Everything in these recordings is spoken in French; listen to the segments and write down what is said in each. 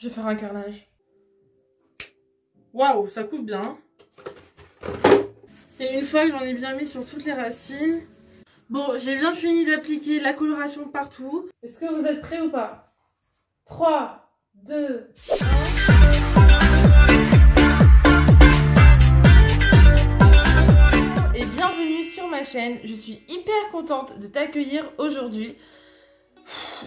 Je vais faire un carrelage. Waouh, ça coupe bien. Et une fois que j'en ai bien mis sur toutes les racines. Bon, j'ai bien fini d'appliquer la coloration partout. Est-ce que vous êtes prêts ou pas? 3, 2, 1. Et bienvenue sur ma chaîne. Je suis hyper contente de t'accueillir aujourd'hui.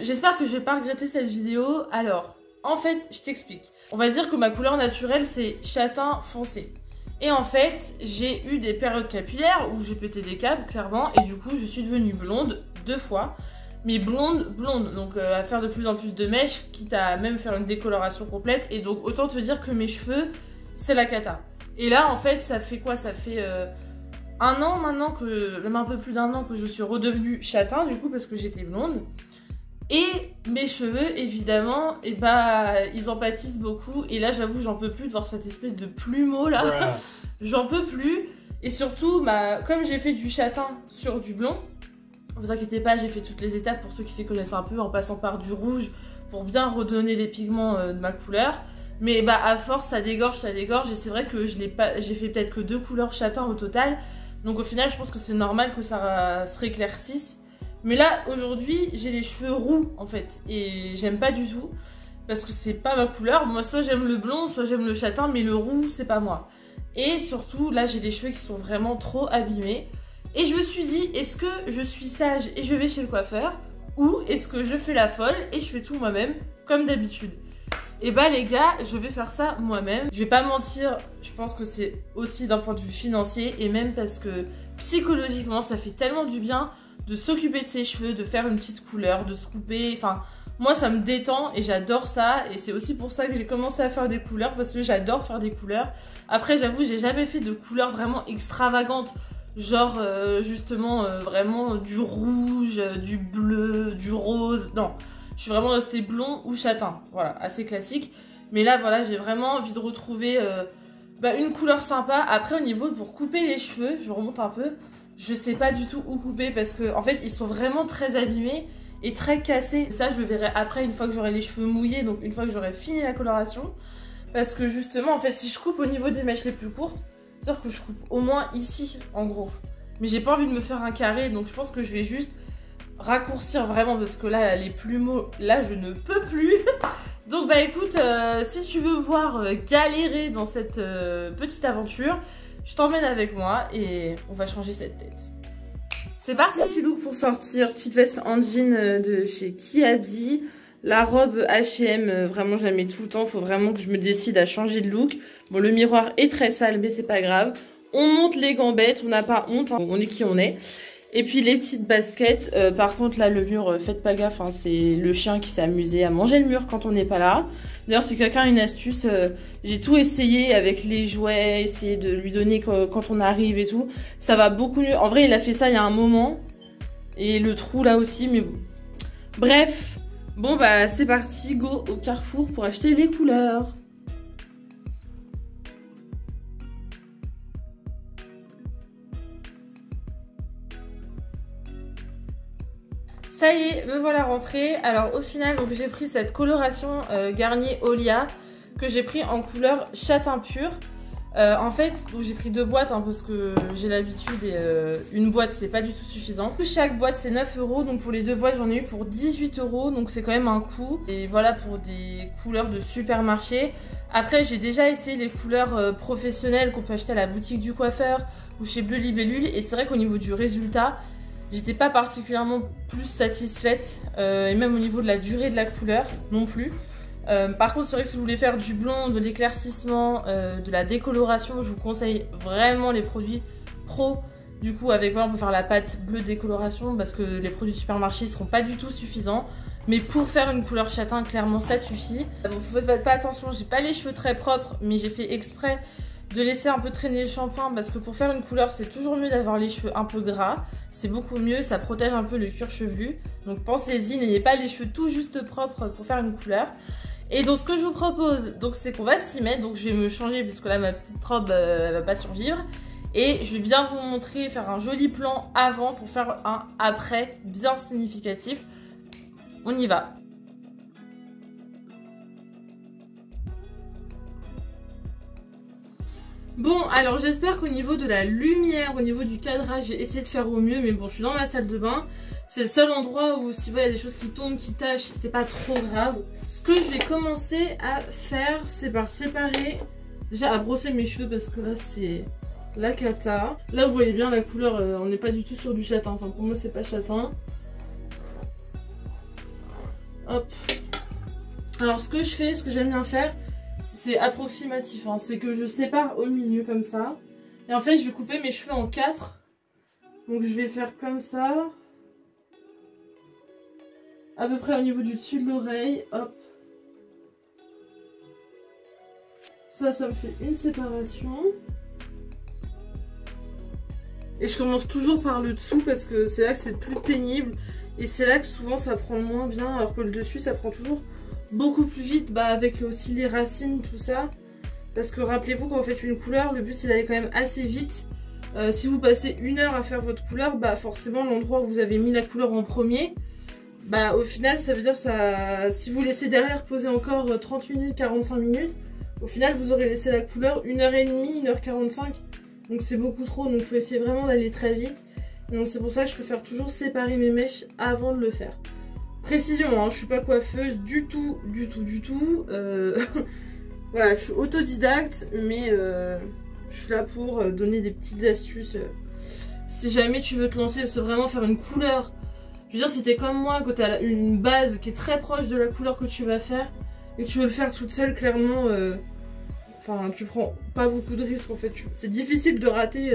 J'espère que je vais pas regretter cette vidéo. Alors, en fait, je t'explique. On va dire que ma couleur naturelle, c'est châtain foncé. Et en fait, j'ai eu des périodes capillaires où j'ai pété des câbles, clairement. Et du coup, je suis devenue blonde 2 fois. Mais blonde. Donc, à faire de plus en plus de mèches, quitte à même faire une décoloration complète. Et donc, autant te dire que mes cheveux, c'est la cata. Et là, en fait, ça fait quoi? Ça fait un an maintenant, même un peu plus d'1 an que je suis redevenue châtain, du coup, parce que j'étais blonde. Et mes cheveux, évidemment, et bah, ils en pâtissent beaucoup. Et là, j'avoue, j'en peux plus de voir cette espèce de plumeau là. Ouais. J'en peux plus. Et surtout, bah, comme j'ai fait du châtain sur du blond, vous inquiétez pas, j'ai fait toutes les étapes pour ceux qui s'y connaissent un peu, en passant par du rouge pour bien redonner les pigments de ma couleur. Mais bah, à force, ça dégorge. Et c'est vrai que j'ai fait peut-être que 2 couleurs châtain au total. Donc au final, je pense que c'est normal que ça se rééclaircisse. Mais là, aujourd'hui, j'ai les cheveux roux, en fait. Et j'aime pas du tout. Parce que c'est pas ma couleur. Moi, soit j'aime le blond, soit j'aime le châtain. Mais le roux, c'est pas moi. Et surtout, là, j'ai des cheveux qui sont vraiment trop abîmés. Et je me suis dit, est-ce que je suis sage et je vais chez le coiffeur? Ou est-ce que je fais la folle et je fais tout moi-même, comme d'habitude? Et bah les gars, je vais faire ça moi-même. Je vais pas mentir, je pense que c'est aussi d'un point de vue financier. Et même parce que psychologiquement, ça fait tellement du bien de s'occuper de ses cheveux, de faire une petite couleur, de se couper, enfin moi ça me détend et j'adore ça. Et c'est aussi pour ça que j'ai commencé à faire des couleurs, parce que j'adore faire des couleurs. Après j'avoue, j'ai jamais fait de couleurs vraiment extravagantes, genre justement vraiment du rouge, du bleu, du rose, non. Je suis vraiment restée blond ou châtain, voilà, assez classique. Mais là voilà, j'ai vraiment envie de retrouver une couleur sympa. Après au niveau pour couper les cheveux, je remonte un peu. Je sais pas du tout où couper parce que en fait ils sont vraiment très abîmés et très cassés. Ça je le verrai après, une fois que j'aurai les cheveux mouillés, donc une fois que j'aurai fini la coloration. Parce que justement en fait si je coupe au niveau des mèches les plus courtes, c'est-à-dire que je coupe au moins ici en gros. Mais j'ai pas envie de me faire un carré, donc je pense que je vais juste raccourcir vraiment parce que là les plumeaux, là je ne peux plus. Donc bah écoute, si tu veux me voir galérer dans cette petite aventure, je t'emmène avec moi et on va changer cette tête. C'est parti. Petit look pour sortir, petite veste en jean de chez Kiabi. La robe H&M, vraiment je la mets tout le temps, faut vraiment que je me décide à changer de look. Bon, le miroir est très sale mais c'est pas grave. On monte les gambettes, on n'a pas honte, hein. On est qui on est. Et puis les petites baskets, par contre là le mur, faites pas gaffe, hein, c'est le chien qui s'est amusé à manger le mur quand on n'est pas là. D'ailleurs si quelqu'un a une astuce, j'ai tout essayé avec les jouets, essayer de lui donner quand on arrive et tout. Ça va beaucoup mieux. En vrai il a fait ça il y a un moment. Et le trou là aussi, mais bon. Bref, bon bah c'est parti, go au Carrefour pour acheter les couleurs. Ça y est, me voilà rentrée. Alors au final, donc j'ai pris cette coloration Garnier Olia que j'ai pris en couleur châtain pur. En fait, j'ai pris 2 boîtes hein, parce que j'ai l'habitude et une boîte c'est pas du tout suffisant. Chaque boîte c'est 9 €, donc pour les 2 boîtes j'en ai eu pour 18 €, donc c'est quand même un coût. Et voilà pour des couleurs de supermarché. Après j'ai déjà essayé les couleurs professionnelles qu'on peut acheter à la boutique du coiffeur ou chez Bleu Libellule, et c'est vrai qu'au niveau du résultat, j'étais pas particulièrement plus satisfaite et même au niveau de la durée de la couleur non plus. Par contre c'est vrai que si vous voulez faire du blond, de l'éclaircissement, de la décoloration, je vous conseille vraiment les produits pro. Du coup avec moi on peut faire la pâte bleue décoloration parce que les produits supermarché ne seront pas du tout suffisants. Mais pour faire une couleur châtain, clairement ça suffit. Bon, faites pas attention, j'ai pas les cheveux très propres, mais j'ai fait exprès de laisser un peu traîner le shampoing parce que pour faire une couleur c'est toujours mieux d'avoir les cheveux un peu gras, c'est beaucoup mieux, ça protège un peu le cuir chevelu. Donc pensez-y, n'ayez pas les cheveux tout juste propres pour faire une couleur. Et donc ce que je vous propose, donc c'est qu'on va s'y mettre, donc je vais me changer puisque là ma petite robe elle va pas survivre. Et je vais bien vous montrer, faire un joli plan avant pour faire un après bien significatif. On y va. Bon, alors j'espère qu'au niveau de la lumière, au niveau du cadrage, j'ai essayé de faire au mieux. Mais bon, je suis dans ma salle de bain. C'est le seul endroit où si vous voyez, il y a des choses qui tombent, qui tâchent, c'est pas trop grave. Ce que je vais commencer à faire, c'est par séparer... Déjà à brosser mes cheveux parce que là c'est la cata. Là vous voyez bien la couleur, on n'est pas du tout sur du châtain. Enfin pour moi c'est pas châtain. Hop. Alors ce que je fais, ce que j'aime bien faire, c'est approximatif, hein. C'est que je sépare au milieu comme ça. Et en fait je vais couper mes cheveux en 4. Donc je vais faire comme ça. À peu près au niveau du dessus de l'oreille. Hop. Ça me fait une séparation. Et je commence toujours par le dessous parce que c'est là que c'est le plus pénible. Et c'est là que souvent ça prend moins bien. Alors que le dessus ça prend toujours beaucoup plus vite. Bah avec aussi les racines, tout ça. Parce que rappelez-vous quand vous faites une couleur, le but c'est d'aller quand même assez vite. Si vous passez 1 heure à faire votre couleur, bah forcément l'endroit où vous avez mis la couleur en premier, bah au final ça veut dire ça. Si vous laissez derrière poser encore 30 minutes, 45 minutes, au final vous aurez laissé la couleur 1h30, 1h45. Donc c'est beaucoup trop, donc il faut essayer vraiment d'aller très vite. Donc c'est pour ça que je préfère toujours séparer mes mèches avant de le faire. Précision, hein, je suis pas coiffeuse du tout. Voilà, je suis autodidacte, mais je suis là pour donner des petites astuces. Si jamais tu veux te lancer, c'est vraiment faire une couleur. Je veux dire, si t'es comme moi, que t'as une base qui est très proche de la couleur que tu vas faire, et que tu veux le faire toute seule, clairement, enfin, tu prends pas beaucoup de risques en fait. C'est difficile de rater.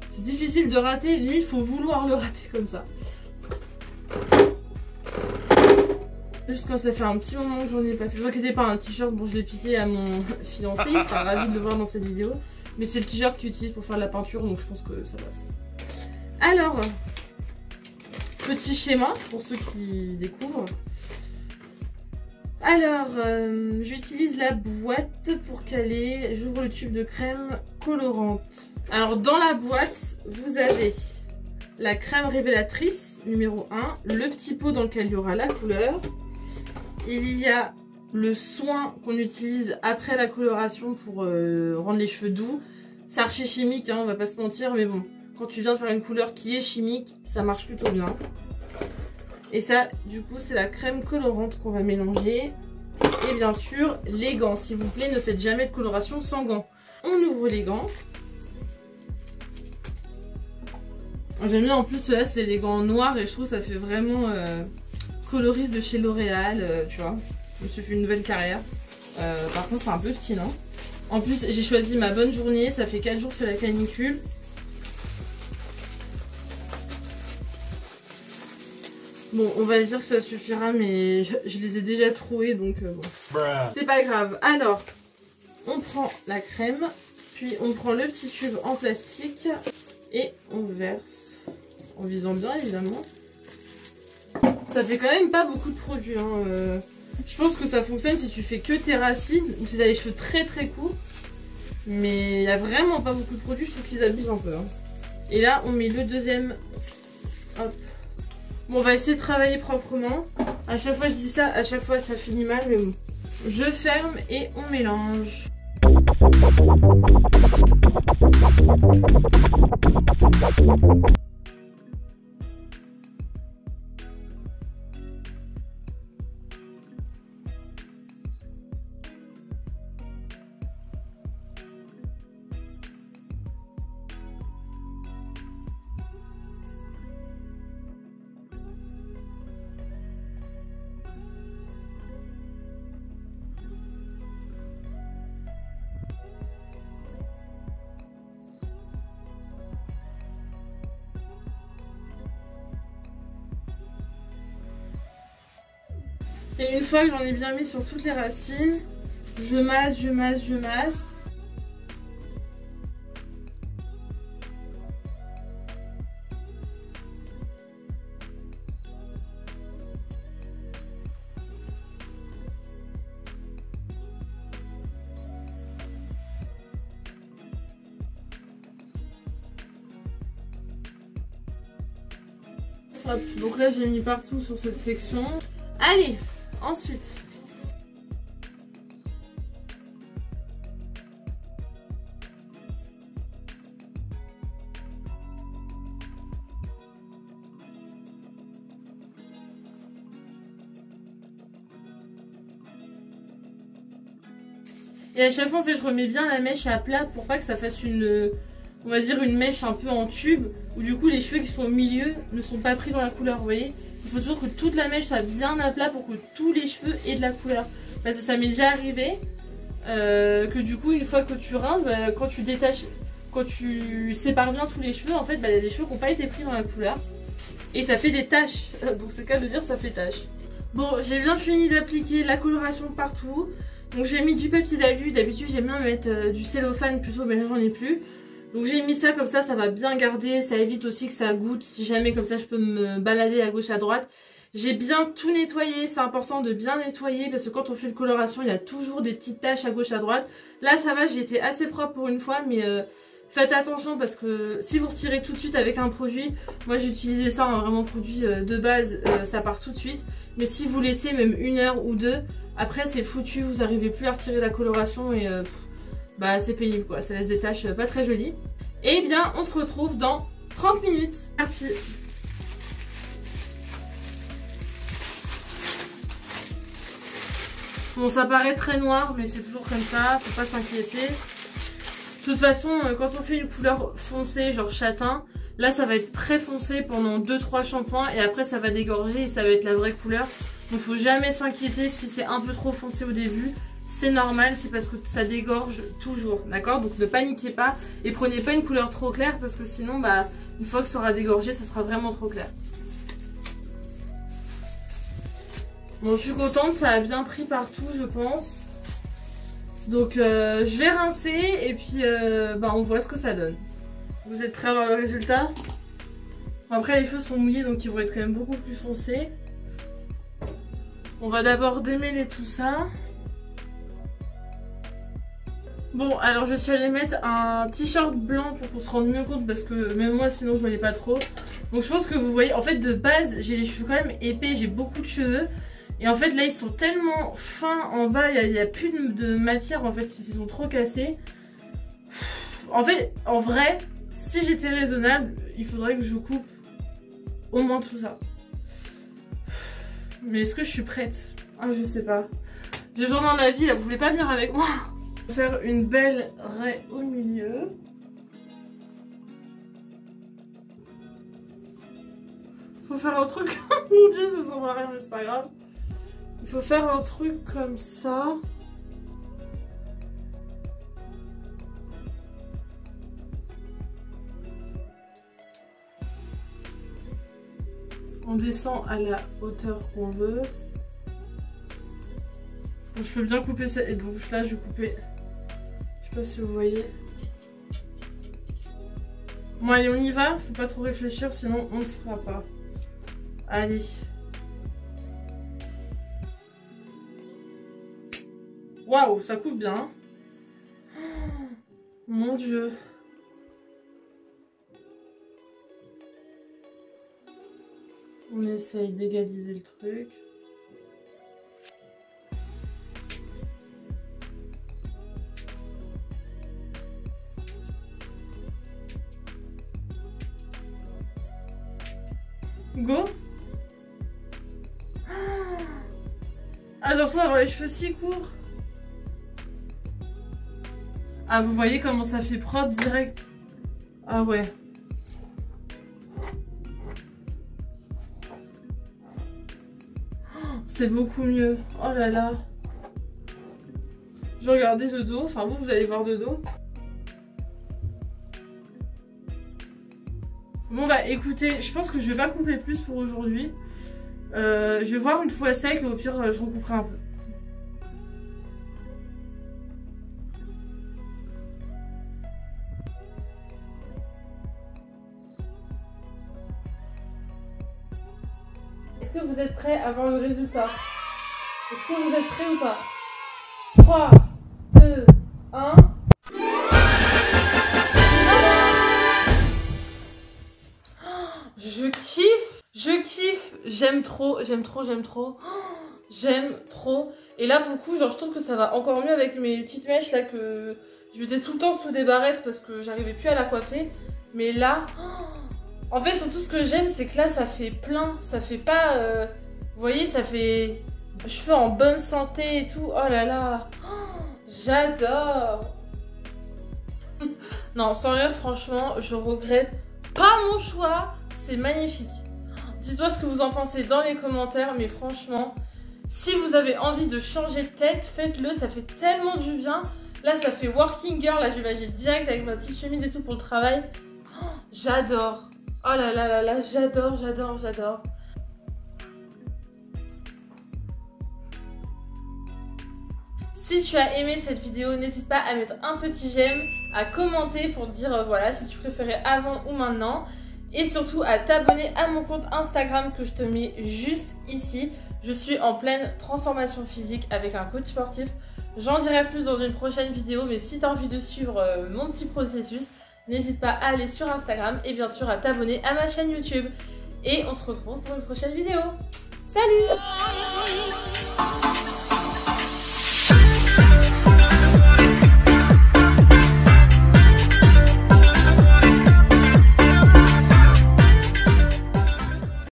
C'est difficile de rater, limite, il faut vouloir le rater comme ça. Juste quand ça fait un petit moment que j'en ai pas fait. Ne vous inquiétez pas, un t-shirt, bon, je l'ai piqué à mon fiancé, il sera ravi de le voir dans cette vidéo. Mais c'est le t-shirt qu'il utilise pour faire de la peinture, donc je pense que ça passe. Alors, petit schéma pour ceux qui découvrent. Alors, j'utilise la boîte pour caler. J'ouvre le tube de crème colorante. Alors, dans la boîte, vous avez la crème révélatrice numéro 1, le petit pot dans lequel il y aura la couleur. Il y a le soin qu'on utilise après la coloration pour rendre les cheveux doux. C'est archi chimique, hein, on va pas se mentir, mais bon, quand tu viens de faire une couleur qui est chimique, ça marche plutôt bien. Et ça, du coup, c'est la crème colorante qu'on va mélanger. Et bien sûr, les gants. S'il vous plaît, ne faites jamais de coloration sans gants. On ouvre les gants. J'aime bien, en plus, là, c'est les gants noirs et je trouve que ça fait vraiment coloriste de chez L'Oréal, tu vois. Je me suis fait une nouvelle carrière. Par contre, c'est un peu petit, non? En plus, j'ai choisi ma bonne journée. Ça fait 4 jours, c'est la canicule. Bon, on va dire que ça suffira, mais je les ai déjà troués, donc bon. C'est pas grave. Alors, on prend la crème, puis on prend le petit tube en plastique et on verse, en visant bien évidemment. Ça fait quand même pas beaucoup de produits, hein. Je pense que ça fonctionne si tu fais que tes racines ou si t'as les cheveux très très courts. Mais il n'y a vraiment pas beaucoup de produits, je trouve qu'ils abusent un peu, hein. Et là, on met le deuxième. Hop. Bon, on va essayer de travailler proprement. À chaque fois je dis ça, à chaque fois ça finit mal, mais bon. Je ferme et on mélange. Et une fois que j'en ai bien mis sur toutes les racines, je masse. Hop, donc là j'ai mis partout sur cette section. Allez, ensuite. Et à chaque fois en fait je remets bien la mèche à plat pour pas que ça fasse une, on va dire une mèche un peu en tube, où du coup les cheveux qui sont au milieu ne sont pas pris dans la couleur, vous voyez. Il faut toujours que toute la mèche soit bien à plat pour que tous les cheveux aient de la couleur. Parce que ça m'est déjà arrivé que du coup une fois que tu rinces, bah, quand tu détaches, quand tu sépares bien tous les cheveux, en fait bah, il y a des cheveux qui n'ont pas été pris dans la couleur. Et ça fait des taches, donc c'est le cas de dire ça fait tache. Bon, j'ai bien fini d'appliquer la coloration partout. Donc j'ai mis du papier d'alu, d'habitude j'aime bien mettre du cellophane plutôt, mais là j'en ai plus. Donc j'ai mis ça comme ça va bien garder, ça évite aussi que ça goûte, si jamais comme ça je peux me balader à gauche à droite. J'ai bien tout nettoyé, c'est important de bien nettoyer parce que quand on fait une coloration il y a toujours des petites taches à gauche à droite. Là ça va, j'ai été assez propre pour une fois, mais faites attention parce que si vous retirez tout de suite avec un produit, moi j'ai utilisé ça, un vraiment produit de base, ça part tout de suite. Mais si vous laissez même 1 heure ou 2, après c'est foutu, vous n'arrivez plus à retirer la coloration et bah c'est pénible quoi, ça laisse des taches pas très jolies. Et bien on se retrouve dans 30 minutes. Parti. Bon ça paraît très noir mais c'est toujours comme ça, faut pas s'inquiéter. De toute façon quand on fait une couleur foncée genre châtain, là ça va être très foncé pendant 2-3 shampoings et après ça va dégorger et ça va être la vraie couleur. Donc faut jamais s'inquiéter si c'est un peu trop foncé au début, c'est normal, c'est parce que ça dégorge toujours, d'accord? Donc ne paniquez pas et prenez pas une couleur trop claire parce que sinon bah une fois que ça aura dégorgé ça sera vraiment trop clair. Bon je suis contente, ça a bien pris partout je pense. Donc je vais rincer et puis bah, on voit ce que ça donne. Vous êtes prêts à voir le résultat? Après les cheveux sont mouillés donc ils vont être quand même beaucoup plus foncés. On va d'abord démêler tout ça. Bon alors je suis allée mettre un t-shirt blanc pour qu'on se rende mieux compte parce que même moi sinon je voyais pas trop. Donc je pense que vous voyez, en fait de base j'ai les cheveux quand même épais, j'ai beaucoup de cheveux. Et en fait là ils sont tellement fins en bas, il n'y a plus de matière en fait, ils sont trop cassés. En fait en vrai, si j'étais raisonnable, il faudrait que je coupe au moins tout ça. Mais est-ce que je suis prête? Ah je sais pas. J'ai besoin d'un avis là, vous voulez pas venir avec moi? Faire une belle raie au milieu. Faut faire un truc, mon dieu ça ressemble à rien mais c'est pas grave. Il faut faire un truc comme ça. On descend à la hauteur qu'on veut. Bon, je peux bien couper cette bouche là, je vais couper. Je sais pas si vous voyez. Bon allez on y va, faut pas trop réfléchir sinon on ne fera pas. Allez. Waouh, ça coupe bien. Oh, mon dieu. On essaye d'égaliser le truc. Go. Ah, genre ça d'avoir les cheveux si courts. Ah, vous voyez comment ça fait propre direct. Ah ouais. C'est beaucoup mieux. Oh là là. Je vais regarder de dos. Enfin vous allez voir de dos. Bon bah écoutez, je pense que je vais pas couper plus pour aujourd'hui. Je vais voir une fois sec et au pire je recouperai un peu. Est-ce que vous êtes prêts à voir le résultat? Est-ce que vous êtes prêts ou pas? 3, 2, 1. Je kiffe, j'aime trop. J'aime trop. Et là pour le coup, genre je trouve que ça va encore mieux avec mes petites mèches là que je mettais tout le temps sous des barrettes parce que j'arrivais plus à la coiffer. Mais là, en fait surtout ce que j'aime c'est que là ça fait plein, ça fait pas, vous voyez ça fait cheveux en bonne santé et tout. Oh là là, J'adore. Non, sans rire, franchement, je regrette pas mon choix. C'est magnifique. Dites-moi ce que vous en pensez dans les commentaires, mais franchement, si vous avez envie de changer de tête, faites-le, ça fait tellement du bien. Là, ça fait working girl, là, je m'imagine direct avec ma petite chemise et tout pour le travail. Oh, j'adore. Oh là là là là, j'adore, j'adore, j'adore. Si tu as aimé cette vidéo, n'hésite pas à mettre un petit j'aime, à commenter pour dire voilà si tu préférais avant ou maintenant. Et surtout à t'abonner à mon compte Instagram que je te mets juste ici. Je suis en pleine transformation physique avec un coach sportif. J'en dirai plus dans une prochaine vidéo, mais si tu as envie de suivre mon petit processus, n'hésite pas à aller sur Instagram et bien sûr à t'abonner à ma chaîne YouTube. Et on se retrouve pour une prochaine vidéo. Salut!